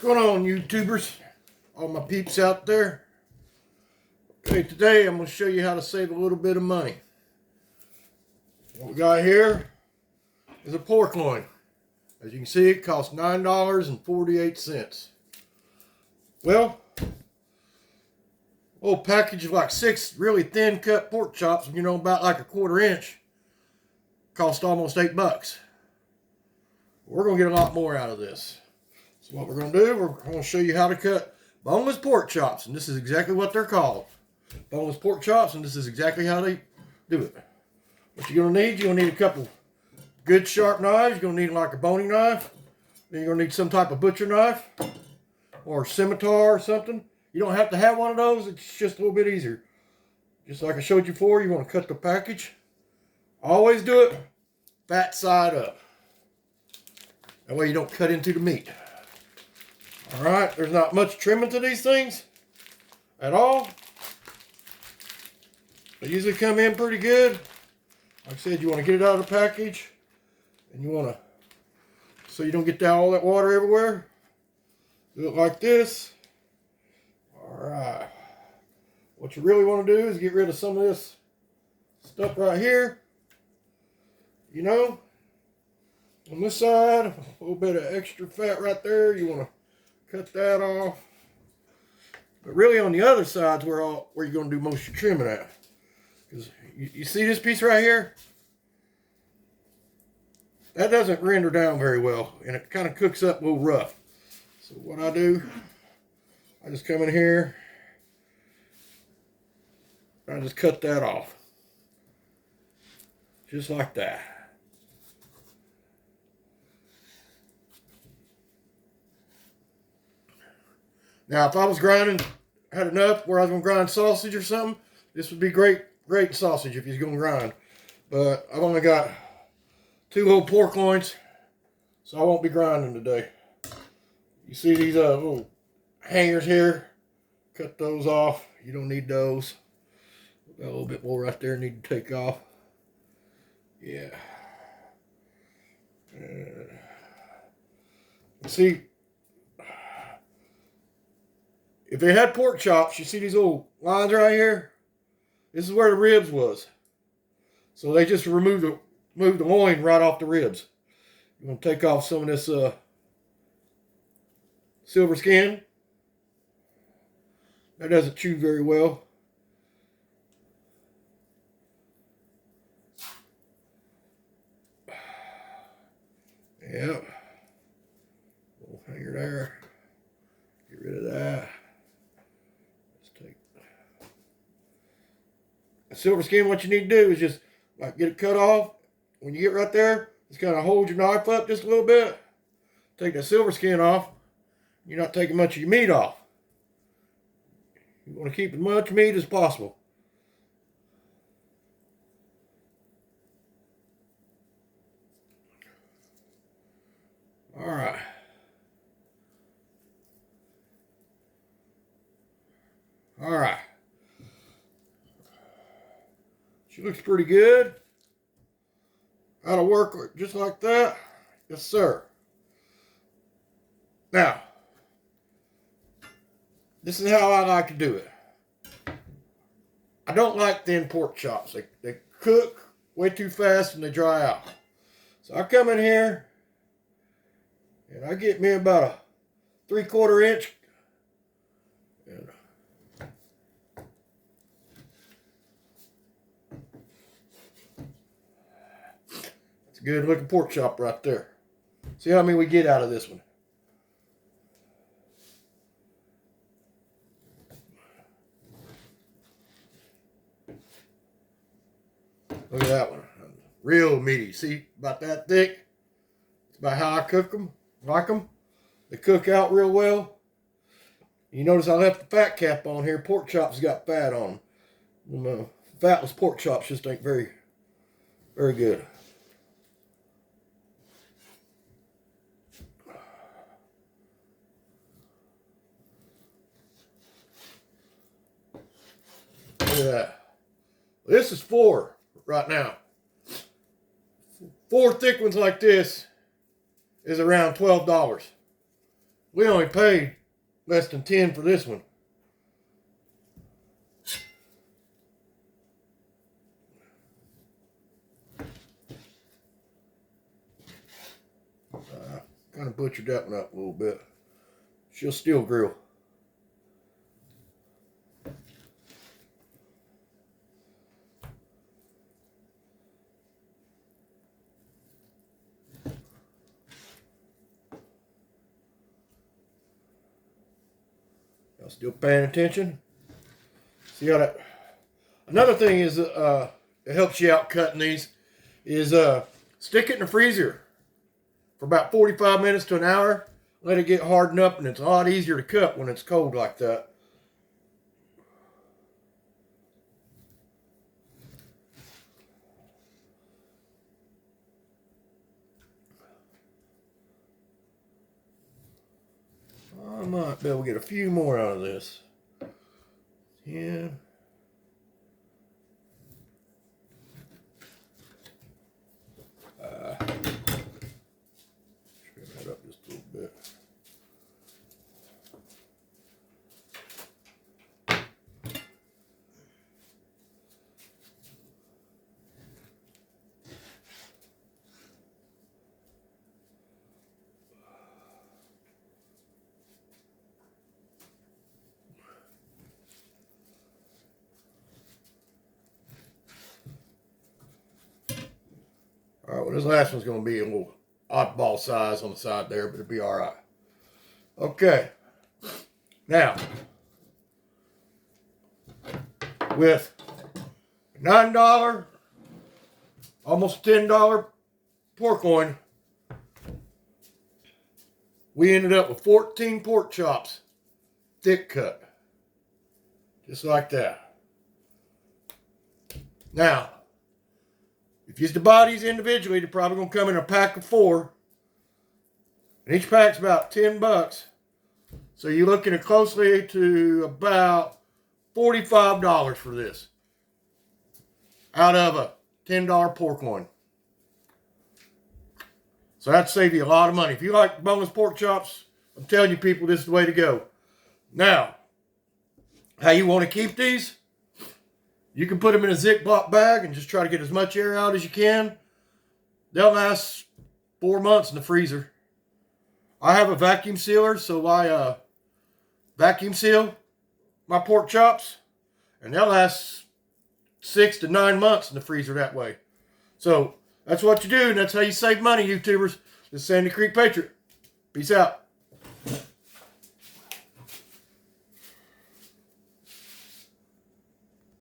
What's going on, YouTubers? All my peeps out there. Okay, today I'm going to show you how to save a little bit of money. What we got here is a pork loin. As you can see, it costs $9.48. Well, a little package of like 6 really thin cut pork chops, about like a 1/4 inch, cost almost $8. We're going to get a lot more out of this. So what we're going to do, we're going to show you how to cut boneless pork chops, and this is exactly what they're called. Boneless pork chops, and this is exactly how they do it. What you're going to need, you're going to need a couple good sharp knives. You're going to need like a boning knife. Then you're going to need some type of butcher knife or scimitar or something. You don't have to have one of those. It's just a little bit easier. Just like I showed you before, you want to cut the package. Always do it fat side up. That way you don't cut into the meat. Alright, there's not much trimming to these things at all. They usually come in pretty good. Like I said, you want to get it out of the package. And you want to, so you don't get all that water everywhere. Do it like this. Alright. What you really want to do is get rid of some of this stuff right here. On this side, a little bit of extra fat right there. You want to cut that off. But really on the other side's where you're going to do most of your trimming at. Because you see this piece right here? That doesn't render down very well. And it kind of cooks up a little rough. So what I do, I just come in here. I just cut that off. Just like that. Now, if I was had enough where I was going to grind sausage or something, this would be great sausage if you're going to grind. But I've only got 2 whole pork loins, so I won't be grinding today. You see these little hangers here? Cut those off. You don't need those. Got a little bit more right there need to take off. Yeah. See, if they had pork chops, you see these little lines right here? This is where the ribs was. So they just moved the loin right off the ribs. You want to take off some of this silver skin. That doesn't chew very well. Yep. Little hanger there. Get rid of that. Silver skin, what you need to do is just like get it cut off. When you get right there, just kind of hold your knife up just a little bit. Take that silver skin off. You're not taking much of your meat off. You want to keep as much meat as possible. Alright. Alright. She looks pretty good. That'll work just like that. Yes, sir. Now, this is how I like to do it. I don't like thin pork chops. They cook way too fast and they dry out. So I come in here and I get me about a 3/4 inch. Good looking pork chop right there. See how many we get out of this one. Look at that one. Real meaty. See, about that thick. It's about how I cook them. Like them. They cook out real well. You notice I left the fat cap on here. Pork chops got fat on them. Fatless pork chops just ain't very, very good. Look at that. This is 4 right now. 4 thick ones like this is around $12. We only paid less than 10 for this one. Kind of butchered that one up a little bit. She'll still grill. Y'all still paying attention? See how that... Another thing is, it helps you out cutting these, is stick it in the freezer for about 45 minutes to an hour. Let it get hardened up, and it's a lot easier to cut when it's cold like that. I might be able to get a few more out of this. Yeah. Trim that up just a little bit. All right, well, this last one's going to be a little oddball size on the side there, but it'll be all right. Okay. Now, with $9, almost $10 pork loin, we ended up with 14 pork chops, thick cut. Just like that. Now, if you used to buy these individually, they're probably going to come in a pack of 4. And each pack's about $10. So you're looking at closely to about $45 for this. Out of a $10 pork loin. So that'd save you a lot of money. If you like boneless pork chops, I'm telling you people, this is the way to go. Now, how you want to keep these? You can put them in a Ziploc bag and just try to get as much air out as you can. They'll last 4 months in the freezer. I have a vacuum sealer, so I vacuum seal my pork chops, and they'll last 6 to 9 months in the freezer that way. So that's what you do, and that's how you save money, YouTubers. This is Sandy Creek Patriot. Peace out.